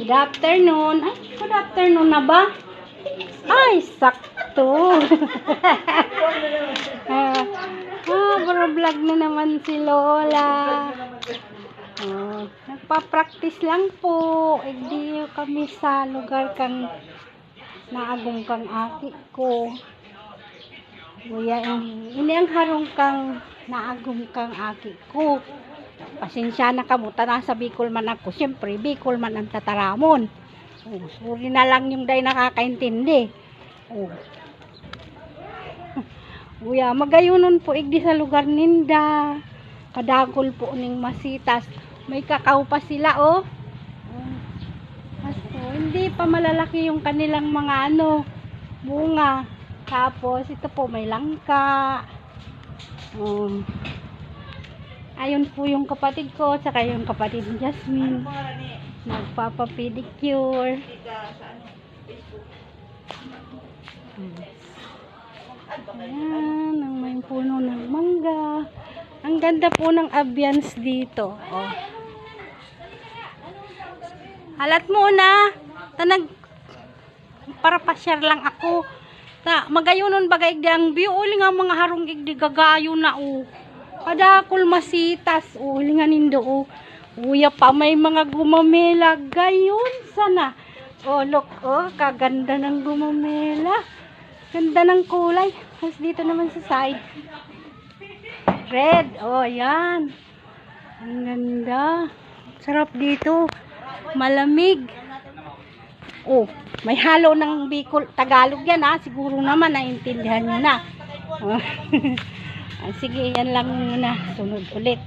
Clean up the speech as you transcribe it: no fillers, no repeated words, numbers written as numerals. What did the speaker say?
Good afternoon. Ay, good afternoon na ba? Ay, sakto. Vlog na naman si Lola. Nagpa-practice lang po. Hindi kami sa lugar kang naagong kang aki ko. Kuya, ini ang harong kang naagong kang aki ko. Pasensya na kamuta na sa Bicol man ako. Siyempre, Bicol man ang tataramon. Sorry na lang yung day nakakaintindi. Kuya, magayunon po igdi sa lugar ninda. Kadagol po ning masitas. May kakao pa sila, hindi pa malalaki yung kanilang mga bunga. Tapos, ito po may langka. Ayun po yung kapatid ko, saka yung kapatid ni Jasmine. Nagpapapedicure. Ayan, ang may puno ng mangga. Ang ganda po ng ambience dito. Halat muna. Para pa-share lang ako. Magayunon bagay igdi ang view. Uli nga mga harong igdi gagayo na Kadakol masitas. Uli nga nindo Uya pa may mga gumamela. Gayon sana. Look. Kaganda ng gumamela. Ganda ng kulay. Tapos dito naman sa side. Red. Ayan. Ang ganda. Sarap dito. Malamig. May halo ng Bicol. Tagalog yan Siguro naman naintindihan nyo na. Sige, yan lang muna. Sunod ulit.